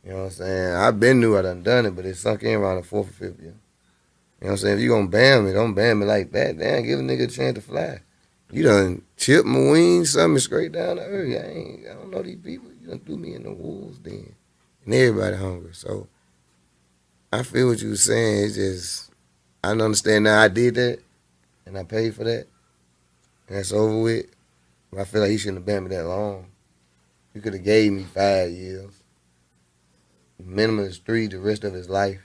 C: You know what I'm saying? I've been knew I done it, but it sunk in around the fourth or fifth year. You know what I'm saying? If you gonna ban me, don't ban me like that. Damn, give a nigga a chance to fly. You done chip my wings, something straight down the earth. I don't know these people. You done threw me in the wolves then. And everybody hungry. So I feel what you were saying. It's just, I don't understand now I did that and I paid for that. And that's over with. But I feel like he shouldn't have banned me that long. You could have gave me 5 years. Minimum is 3 the rest of his life.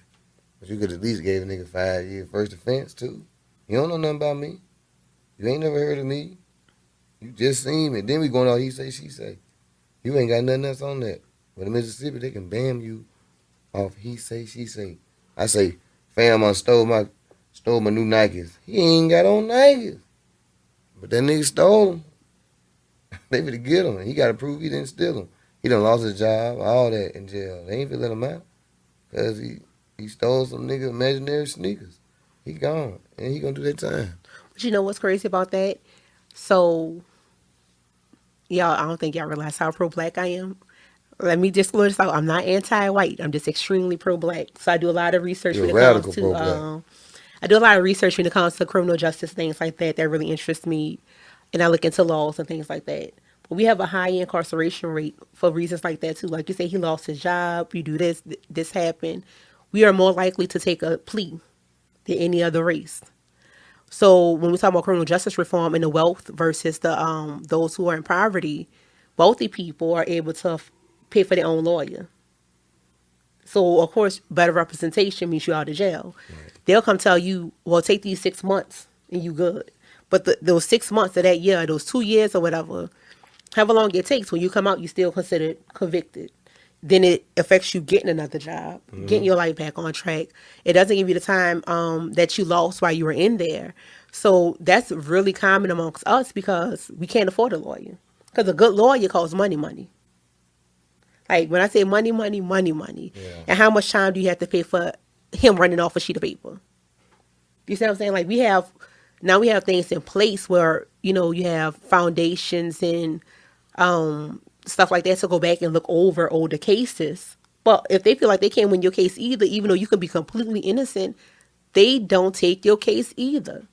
C: But you could at least gave a nigga 5 years. First offense, too. You don't know nothing about me. You ain't never heard of me. You just seen me. Then we going on he say, she say. You ain't got nothing else on that. But in Mississippi, they can ban you off he say, she say. I say, fam, I stole my new Nikes. He ain't got on Nikes. But that nigga stole them. They finna get him. He got to prove he didn't steal them. He done lost his job, all that in jail. They ain't finna let him out. Because he stole some nigga imaginary sneakers. He gone. And he gonna do that time.
B: But you know what's crazy about that? So, y'all, I don't think y'all realize how pro-black I am. Let me just clear this out. I'm not anti-white. I'm just extremely pro-black. So I do a lot of research
C: You're a
B: when it comes
C: radical
B: to
C: pro-black.
B: I do a lot of research when it comes to criminal justice, things like that. That really interests me, and I look into laws and things like that. But we have a high incarceration rate for reasons like that too. Like you say, he lost his job. You do this, this happened. We are more likely to take a plea than any other race. So when we talk about criminal justice reform and the wealth versus the those who are in poverty, wealthy people are able to pay for their own lawyer. So of course, better representation means you out of jail. They'll come tell you, well, take these 6 months and you good. But those 6 months of that year, those 2 years or whatever, however long it takes, when you come out, you still considered convicted. Then it affects you getting another job, getting your life back on track. It doesn't give you the time that you lost while you were in there. So that's really common amongst us because we can't afford a lawyer. Because a good lawyer costs money, money. Like when I say money, money, money, money.
C: Yeah.
B: And how much time do you have to pay for him running off a sheet of paper? You see what I'm saying? Like now we have things in place where, you have foundations and stuff like that to go back and look over older cases. But if they feel like they can't win your case either, even though you could be completely innocent, they don't take your case either.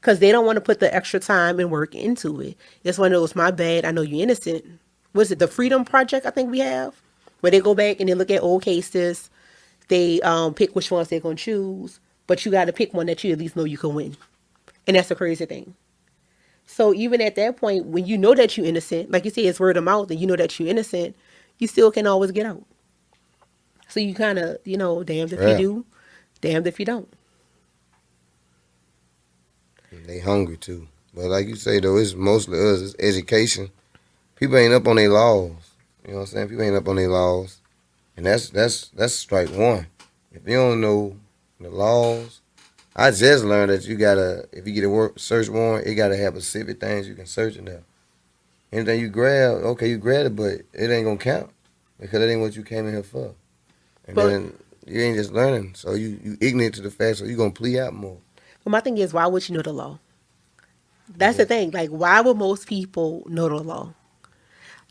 B: Because they don't want to put the extra time and work into it. It's one of those, my bad, I know you're innocent. What is it, the Freedom Project I think we have? Where they go back and they look at old cases. They pick which ones they're going to choose. But you got to pick one that you at least know you can win. And that's the crazy thing. So even at that point, when you know that you're innocent, like you say, it's word of mouth and you know that you're innocent, you still can always get out. So you kind of, damned if you
C: Yeah.
B: do, damned if you don't.
C: They hungry too. But like you say though, it's mostly us. It's education. People ain't up on their laws. You know what I'm saying? People ain't up on their laws. And that's strike one. If you don't know the laws, I just learned that you gotta, if you get a search warrant, it gotta have specific things you can search in there. Anything you grab, okay, you grab it, but it ain't gonna count because that ain't what you came in here for. And
B: But,
C: then you ain't just learning, so you ignorant to the fact, so you gonna plea out more.
B: but my thing is, why would you know the law? That's the thing. Like, why would most people know the law?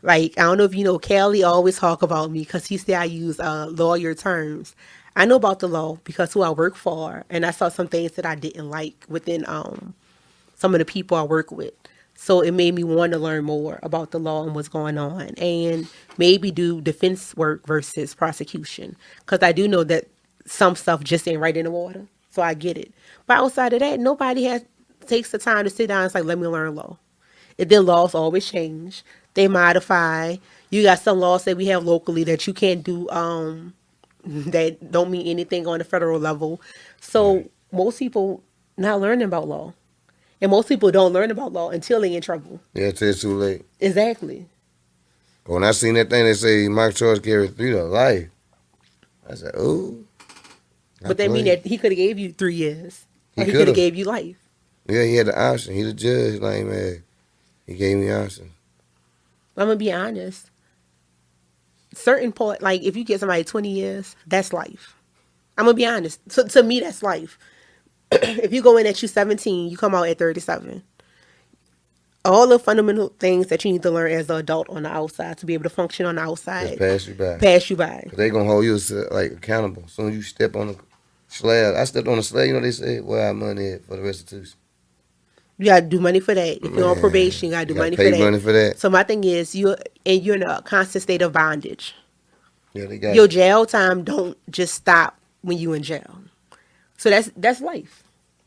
B: Like, I don't know if you know, Kelly always talk about me because he said I use lawyer terms. I know about the law because who I work for, and I saw some things that I didn't like within some of the people I work with. So it made me want to learn more about the law and what's going on, and maybe do defense work versus prosecution. Because I do know that some stuff just ain't right in the water, so I get it. But outside of that, nobody takes the time to sit down and say, "Let me learn law." And then laws always change. They modify. You got some laws that we have locally that you can't do that don't mean anything on the federal level.
C: Right.
B: So most people not learning about law. And most people don't learn about law until they in trouble.
C: Yeah, till it's too late.
B: Exactly.
C: But when I seen that thing that say Mike Charles carried 3 to life, I said, "Ooh, I
B: But that mean
C: played."
B: that he could have gave you 3 years.
C: He
B: Or he
C: could
B: could have
C: have.
B: gave you life.
C: Yeah, he had the option. He the judge. Like man, he gave me the option.
B: I'm gonna be honest. Certain part, like if you get somebody 20 years, that's life. I'm gonna be honest. To me, that's life. If you go in at you 17, you come out at 37. All the fundamental things that you need to learn as an adult on the outside to be able to function on the
C: Just
B: outside
C: pass you by.
B: pass you by.
C: Cause they gonna hold you like accountable. Soon as you step on the slab, I stepped on the slab. You know they say where our money at for the restitution.
B: You gotta do money for that. If you're on
C: Man,
B: probation, you gotta do
C: you gotta
B: money for
C: pay
B: that.
C: money for that.
B: So my thing is, you're in a constant state of bondage.
C: Yeah, they got
B: Your
C: it.
B: jail time don't just stop when you in jail. So that's life.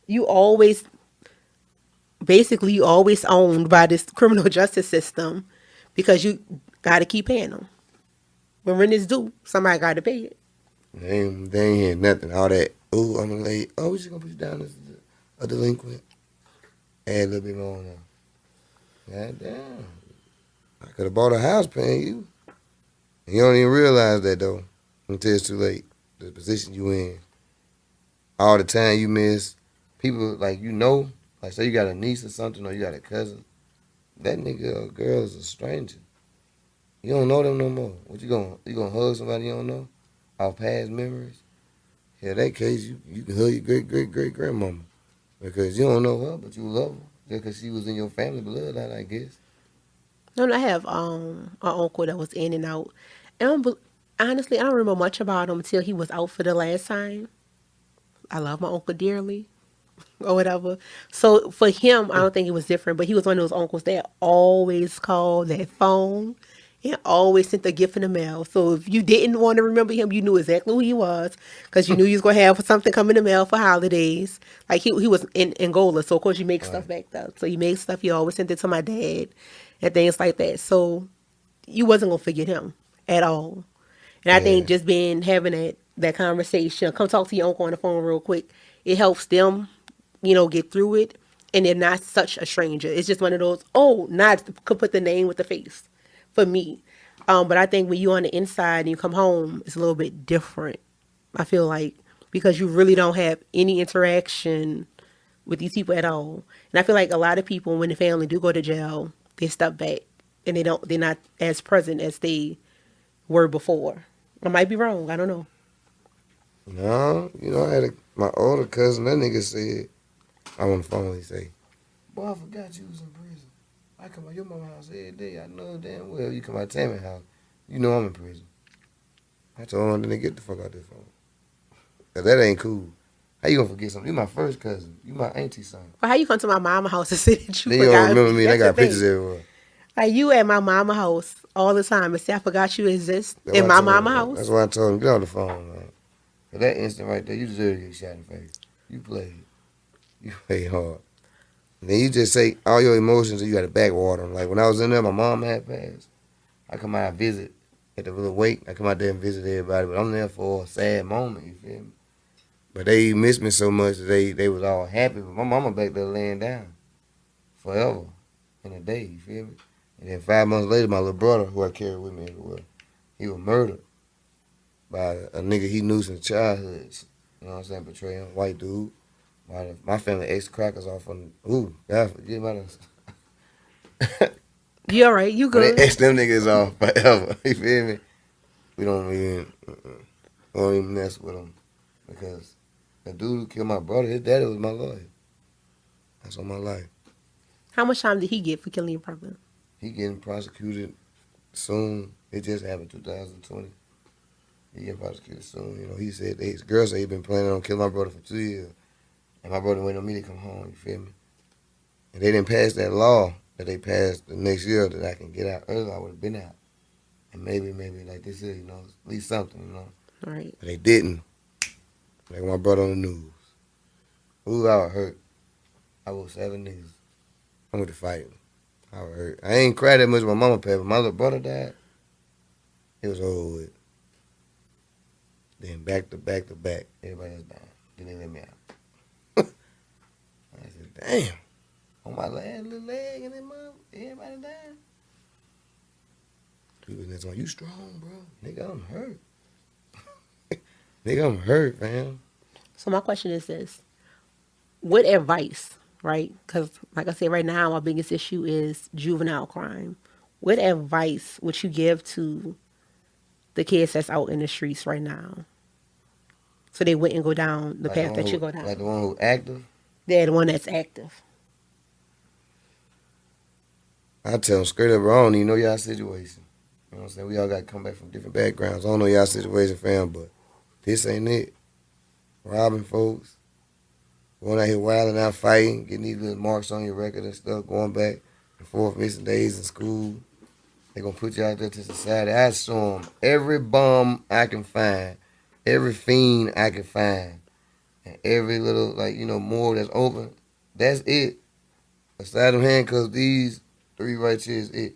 B: You always basically you always owned by this criminal justice system because you got to keep paying them. When rent is due, somebody got to pay it.
C: They ain't hear nothing. All that. Oh, I'm late. Oh, we just gonna put you down as a delinquent. Add a little bit more now. God damn. I could have bought a house paying you. And you don't even realize that though until it's too late. The position you in, all the time you miss, people like like say you got a niece or something or you got a cousin. That nigga or girl is a stranger. You don't know them no more. What you gonna hug somebody you don't know? Off past memories? Yeah, that case you can hug your great grandmama because you don't know her, but you love her just because she was in your family bloodline, I guess.
B: No, I have an uncle that was in and out, and honestly, I don't remember much about him until he was out for the last time. I love my uncle dearly, or whatever. So for him, I don't think it was different, but he was one of those uncles that always called that phone and always sent a gift in the mail. So if you didn't want to remember him, you knew exactly who he was because you knew you was gonna have something come in the mail for holidays. Like he was in Angola, so of course you make stuff
C: Right.
B: back there. So you made stuff. You always sent it to my dad and things like that. So you wasn't gonna forget him at all. And I think
C: Yeah.
B: just being having that conversation, come talk to your uncle on the phone real quick, it helps them, get through it. And they're not such a stranger. It's just one of those, oh, not could put the name with the face for me. But I think when you on the inside and you come home, it's a little bit different. I feel like because you really don't have any interaction with these people at all. And I feel like a lot of people when the family do go to jail, they step back and they're not as present as they were before. I might be wrong. I don't know.
C: No, I had my older cousin. That nigga said, I'm on the phone. He say, "Boy, I forgot you was in prison. I come out your mama house every day. I know damn well you come out Tammy's house. You know I'm in prison." I told him, "Then get the fuck out this phone. 'Cause that ain't cool. How you gonna forget something? You my first cousin. You my auntie son.
B: But how you come to my mama house and say that you
C: Then you
B: forgot
C: don't remember me. And I
B: That's the
C: got pictures
B: thing.
C: everywhere.
B: Like you at my mama house all the time and say I forgot you exist
C: That's
B: in
C: why I
B: my
C: told
B: mama
C: him. That's
B: house.
C: why I told him get on the phone, man. For that instant right there, you deserve to get shot in the face. You played. You played hard. And then you just say all your emotions and you got to backwater them. Like when I was in there, my mom had passed. I come out and visit at the little wake. I come out there and visit everybody, but I'm there for a sad moment, you feel me? But they missed me so much that they was all happy. But my mama back there laying down forever in a day, you feel me? And then 5 months later, my little brother, who I carried with me everywhere, he was murdered by a nigga he knew since childhood. You know what I'm saying? Betraying, white dude. My family ex crackers off on, God forget my
B: You all right? You
C: But they
B: good?
C: X them niggas off forever. You feel me? We don't even, we don't even mess with them because the dude who killed my brother, his daddy was my lawyer. That's on my life.
B: How much time did he get for killing your brother?
C: He getting prosecuted soon. It just happened 2020. He get prosecuted soon. He said his girl said he been planning on killing my brother for 2 years, and my brother waiting on me to come home. You feel me? And they didn't pass that law that they passed the next year that I can get out earlier. I would have been out. And maybe like this is, at least something.
B: All right.
C: But they didn't. Like my brother on the news. Ooh, I was hurt. I was 7 niggas. I went to fight him. I was hurt. I ain't cried that much when my mama passed, but my little brother died. It was over with. Then back to back to back, everybody else dying. Then they let me out. I said, damn. On my last little leg and then mom, everybody dying. People was like, you strong, bro. Nigga, I'm hurt. Nigga, I'm hurt, fam.
B: So my question is this. What advice, right? Because like I said, right now, our biggest issue is juvenile crime. What advice would you give to the kids that's out in the streets right now so they wouldn't go down the path that you go down?
C: Like the one who active?
B: They're the one that's active.
C: I tell them straight up, I don't even know y'all situation. You know what I'm saying? We all got to come back from different backgrounds. I don't know y'all situation, fam, but this ain't it. Robbing folks, going out here wilding out, fighting, getting these little marks on your record and stuff, going back and forth, missing days in school. They going to put you out there to society. I saw them every bum I can find, every fiend I can find, and every little, like, you know, more that's open. That's it. Aside them handcuffs, these three right here is it.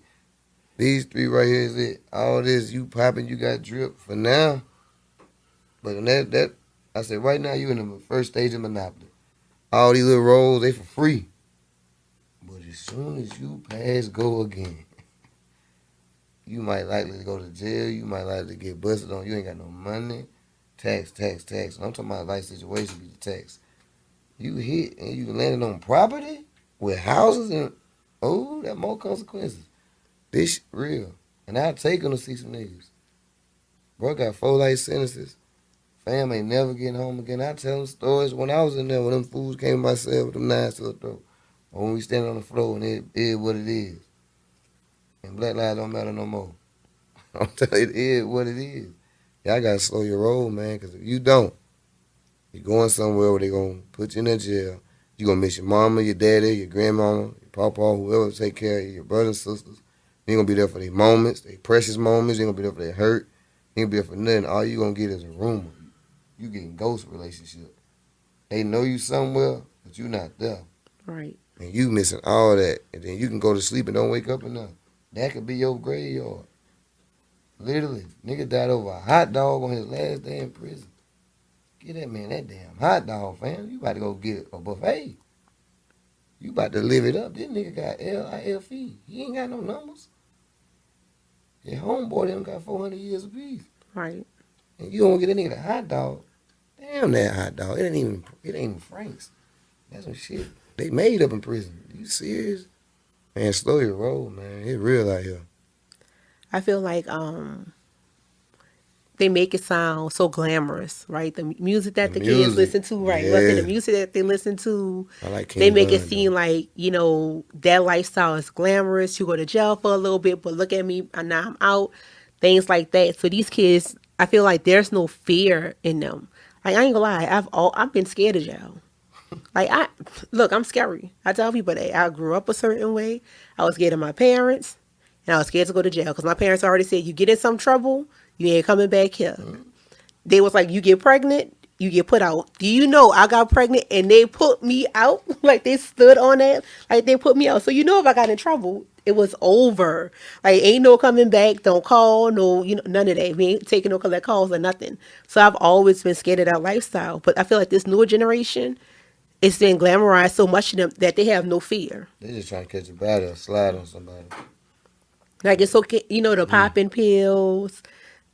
C: These three right here is it. All this, you popping, you got drip for now. But in that I said, right now you in the first stage of monopoly. All these little rolls, they for free. But as soon as you pass go again, you might likely to go to jail. You might likely to get busted on. You ain't got no money. Tax. I'm talking about life situation be the tax. You hit and you landed on property with houses and, oh, that more consequences. This real. And I take them to see some niggas. Bro got 4 life sentences. Fam ain't never getting home again. I tell them stories when I was in there when them fools came to my cell with them knives to the throat. Or when we standing on the floor and it is what it is. And black lives don't matter no more. I'm telling you, it is what it is. Y'all gotta slow your roll, man, because if you don't, you're going somewhere where they gonna put you in that jail. You gonna miss your mama, your daddy, your grandmama, your papa, whoever take care of you, your brothers and sisters. You ain't gonna be there for their moments, their precious moments. You ain't gonna be there for their hurt. You ain't gonna be there for nothing. All you gonna get is a rumor. You getting ghost relationship. They know you somewhere, but you not there.
B: Right.
C: And you missing all that. And then you can go to sleep and don't wake up enough. That could be your graveyard. Literally. Nigga died over a hot dog on his last day in prison. Get that man that damn hot dog, fam. You about to go get a buffet. You about to live it up. This nigga got LIFE. He ain't got no numbers. His homeboy them got 400 years apiece.
B: Right.
C: And you don't get a nigga a hot dog. Damn that hot dog. It ain't even Frank's. That's some shit they made up in prison. You serious? Man, slow your roll, man. It's real out here.
B: I feel like they make it sound so glamorous, right? The music that the kids listen to, right?
C: Yeah.
B: The music that they listen to,
C: I like King
B: they make it
C: Von,
B: seem
C: though.
B: like, you know, that lifestyle is glamorous. You go to jail for a little bit, but look at me, and now I'm out. Things like that. So these kids, I feel like there's no fear in them. Like, I ain't gonna lie, I've been scared of jail. Like, I'm scary. I tell people that I grew up a certain way. I was scared of my parents, and I was scared to go to jail because my parents already said, you get in some trouble, you ain't coming back here. They was like, you get pregnant, you get put out. Do you know I got pregnant and they put me out? Like, they stood on that, like they put me out. So you know if I got in trouble, it was over. Like, ain't no coming back, don't call, no, you know, none of that. We ain't taking no collect calls or nothing. So I've always been scared of that lifestyle. But I feel like this newer generation, it's been glamorized so much to them that they have no fear.
C: They just trying to catch a body or slide on somebody.
B: Like, it's okay, you know, the popping pills.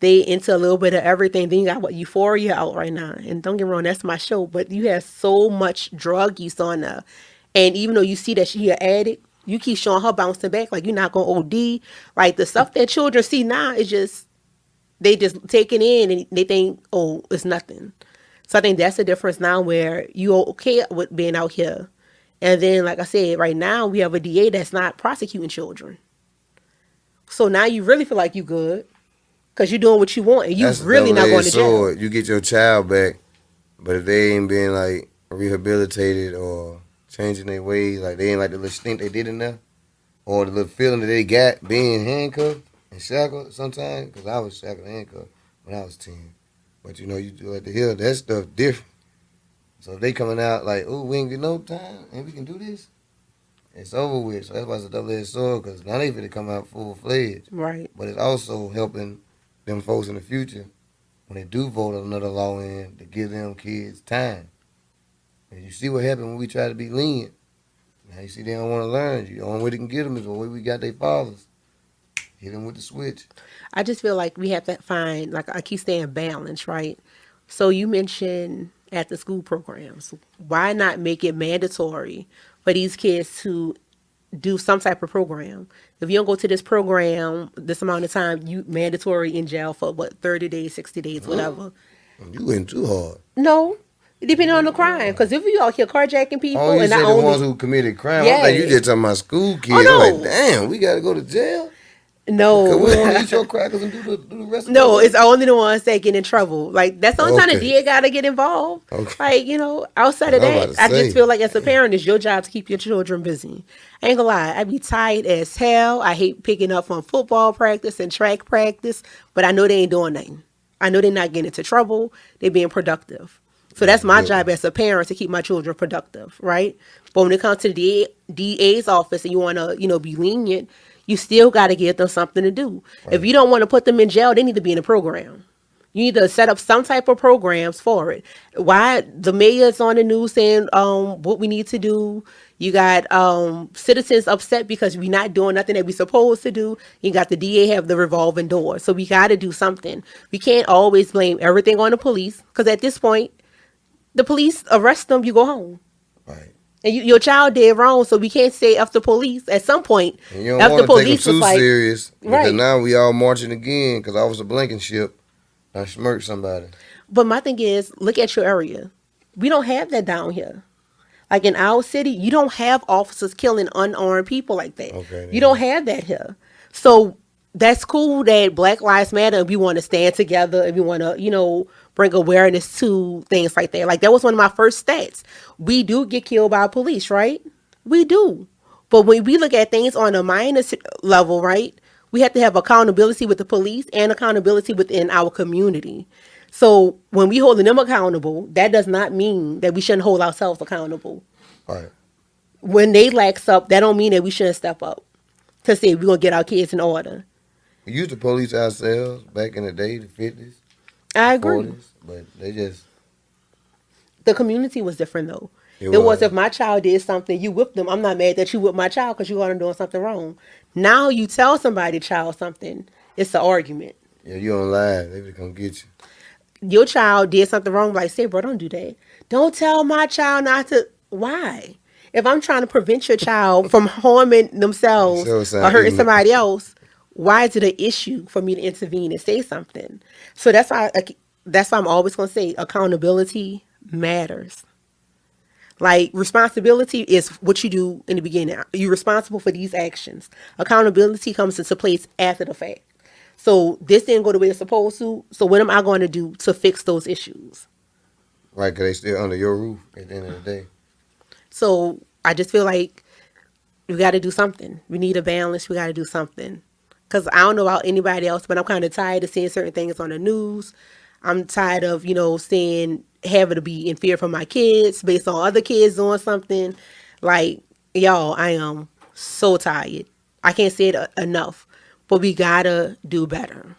B: They into a little bit of everything. Then you got what Euphoria out right now. And don't get me wrong, that's my show. But you have so much drug use on there. And even though you see that she an addict, you keep showing her bouncing back like you're not gonna OD. Like the stuff that children see now is just they just take it in and they think, oh, it's nothing. So I think that's the difference now where you okay with being out here. And then, like I said, right now we have a DA that's not prosecuting children. So now you really feel like you good because you're doing what you want and you
C: That's
B: really not going to jail.
C: sword. You get your child back, but if they ain't being like rehabilitated or changing their ways, like they ain't like the little stink they did in there, or the little feeling that they got being handcuffed and shackled sometimes, because I was shackled and handcuffed when I was 10. But you know, you do like the hill, that stuff different. So if they coming out like, oh, we ain't get no time and we can do this, it's over with. So that's why it's a double-edged sword, because now they finna come out full-fledged.
B: Right.
C: But it's also helping them folks in the future, when they do vote another law in, to give them kids time. And you see what happened when we try to be lenient. Now you see they don't want to learn. The only way they can get them is the way we got their fathers. Hit them with the switch.
B: I just feel like we have to find, like I keep saying, balance, right? So you mentioned after school programs. Why not make it mandatory for these kids to do some type of program? If you don't go to this program this amount of time, you mandatory in jail for what, 30 days, 60 days, whatever.
C: You went too hard.
B: No, depending on the crime. Because if you out here carjacking people
C: Oh, you
B: and
C: said
B: not
C: the
B: only
C: ones who committed crime.
B: Yeah.
C: I'm like, you just talking about school kids.
B: Oh, no.
C: I'm like, damn, we got to go to jail?
B: no,
C: Because we want to eat your crackers and do the rest of
B: no,
C: it.
B: it's only the ones that get in trouble. Like that's the only time the
C: Okay.
B: DA gotta get involved.
C: Okay.
B: Like, you know, outside of
C: I'm
B: that,
C: about to
B: I
C: say.
B: just feel like as a parent, it's your job to keep your children busy. I ain't gonna lie, I be tired as hell. I hate picking up from football practice and track practice, but I know they ain't doing nothing. I know they're not getting into trouble. They're being productive. So that's my job as a parent, to keep my children productive, right? But when it comes to the DA's office and you want to, be lenient, you still got to give them something to do. Right. If you don't want to put them in jail, they need to be in a program. You need to set up some type of programs for it. Why the mayor's on the news saying what we need to do. You got citizens upset because we're not doing nothing that we're supposed to do. You got the DA have the revolving door. So we got to do something. We can't always blame everything on the police, because at this point, the police arrest them, you go home.
C: Right.
B: And your child did wrong, so we can't say F the police. At some point,
C: And you don't
B: F the
C: want to take them
B: police
C: too
B: was like,
C: serious. Because
B: right.
C: now we all marching again because Officer Blankenship done smirked somebody.
B: But my thing is, look at your area. We don't have that down here. Like in our city, you don't have officers killing unarmed people like that.
C: Okay,
B: you don't have that here. So that's cool that Black Lives Matter and we want to stand together and we want to, bring awareness to things like that. Like that was one of my first stats. We do get killed by police, right? We do. But when we look at things on a minor level, right, we have to have accountability with the police and accountability within our community. So when we holding them accountable, that does not mean that we shouldn't hold ourselves accountable.
C: Right.
B: When they lax up, that don't mean that we shouldn't step up to say we're going to get our kids in order.
C: We used to police ourselves back in the day, the 50s.
B: I agree.
C: 40s, but they just...
B: The community was different, though. It
C: was.
B: was if my child did something, you whipped them. I'm not mad that you whipped my child because you got them doing something wrong. Now you tell somebody child something, it's an argument.
C: Yeah, you on live. They would come get you.
B: Your child did something wrong, like, say, bro, don't do that. Don't tell my child not to. Why? If I'm trying to prevent your child from harming themselves or hurting somebody else, why is it an issue for me to intervene and say something? So that's why I'm always going to say accountability matters. Like, responsibility is what you do in the beginning. You're responsible for these actions. Accountability comes into place after the fact. So this didn't go the way it's supposed to. So what am I going to do to fix those issues?
C: Right, because they still under your roof at the end of the day.
B: So I just feel like we got to do something. We need a balance. We got to do something. Because I don't know about anybody else, but I'm kind of tired of seeing certain things on the news. I'm tired of, having to be in fear for my kids based on other kids doing something. Like, y'all, I am so tired. I can't say it enough. But we got to do better.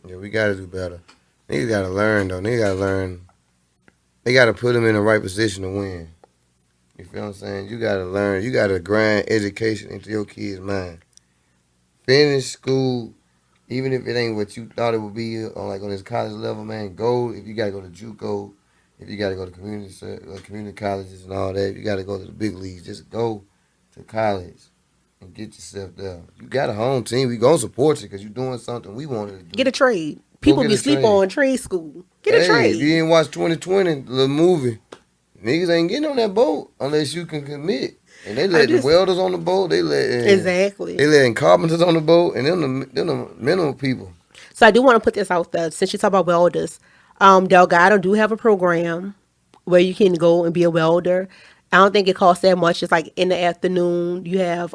C: Yeah, we got to do better. Niggas got to learn, though. Niggas got to learn. They got to put them in the right position to win. You feel what I'm saying? You got to learn. You got to grind education into your kid's mind. Finish school, even if it ain't what you thought it would be on this college level, man. Go, if you got to go to JUCO, if you got to go to community colleges and all that, you got to go to the big leagues. Just go to college and get yourself there. You got a home team. We gonna support you because you're doing something we wanted to do.
B: Get a trade. People be sleep on trade school. Get a trade.
C: If you ain't watch 2020, the movie, niggas ain't getting on that boat unless you can commit. And they letting welders on the boat.
B: Exactly.
C: They letting carpenters on the boat, and them the minimum people.
B: So I do want to put this out there since you talk about welders. Delgado do have a program where you can go and be a welder. I don't think it costs that much. It's like in the afternoon. You have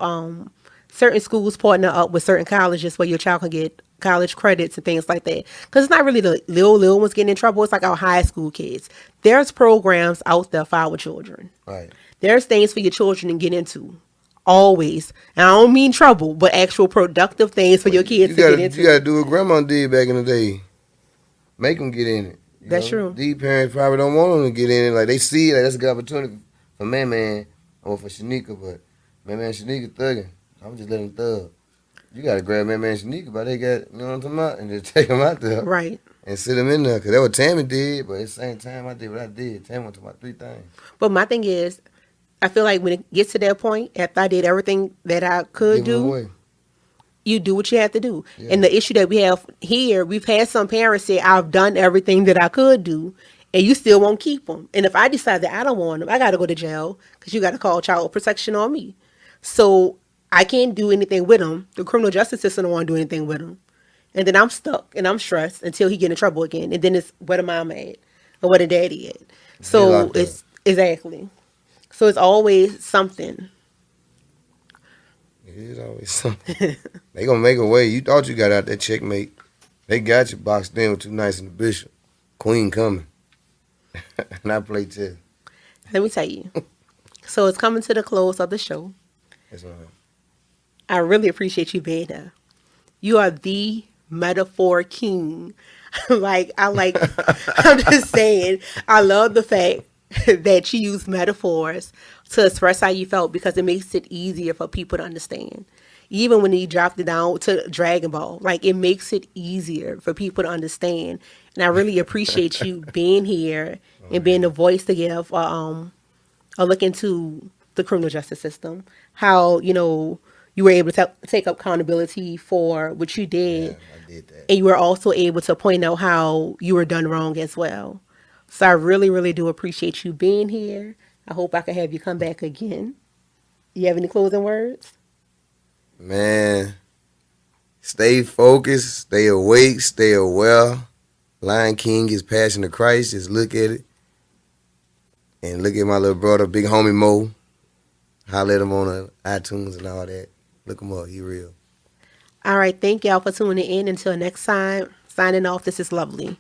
B: certain schools partner up with certain colleges where your child can get college credits and things like that. Because it's not really the little ones getting in trouble. It's like our high school kids. There's programs out there for our children.
C: Right.
B: There's things for your children to get into Always. And I don't mean trouble, but actual productive things for your kids to get into.
C: You gotta do what grandma did back in the day. Make them get in it.
B: That's true.
C: These parents probably don't want them to get in it. Like, they see it, like, that's a good opportunity for Man or for Shanika, but Man and Shanika thugging. I'm just letting them thug. You gotta grab Man and Shanika, but they got, you know what I'm talking about, and just take them out there.
B: Right.
C: And sit them in there, because that's what Tammy did, but at the same time, I did what I did. Tammy went to my 3 things.
B: But my thing is, I feel like when it gets to that point, after I did everything that I could
C: Give them
B: do,
C: away.
B: you do what you have to do.
C: Yeah.
B: And the issue that we have here, we've had some parents say, I've done everything that I could do, and you still won't keep them. And if I decide that I don't want them, I got to go to jail because you got to call child protection on me. So I can't do anything with them. The criminal justice system don't want to do anything with them. And then I'm stuck and I'm stressed until he get in trouble again. And then it's where the mom at or where the daddy at. So it's exactly. So it's always something.
C: It is always something. They gonna make a way. You thought you got out that checkmate. They got you boxed in with 2 knights and the bishop. Queen coming. And I play chess.
B: Let me tell you. So it's coming to the close of the show.
C: That's all right.
B: I really appreciate you being here. You are the metaphor king. I'm just saying, I love the fact that you use metaphors to express how you felt because it makes it easier for people to understand. Even when you dropped it down to Dragon Ball, like it makes it easier for people to understand. And I really appreciate you being here and being the voice to give a look into the criminal justice system. How, you were able to take up accountability for what you did.
C: Yeah, I did that.
B: And you were also able to point out how you were done wrong as well. So I really, really do appreciate you being here. I hope I can have you come back again. You have any closing words?
C: Man, stay focused, stay awake, stay aware. Lion King is Passion of Christ. Just look at it. And look at my little brother, Big Homie Mo. Holler at him on iTunes and all that. Look him up. He real.
B: All right. Thank y'all for tuning in. Until next time, signing off. This is Lovely.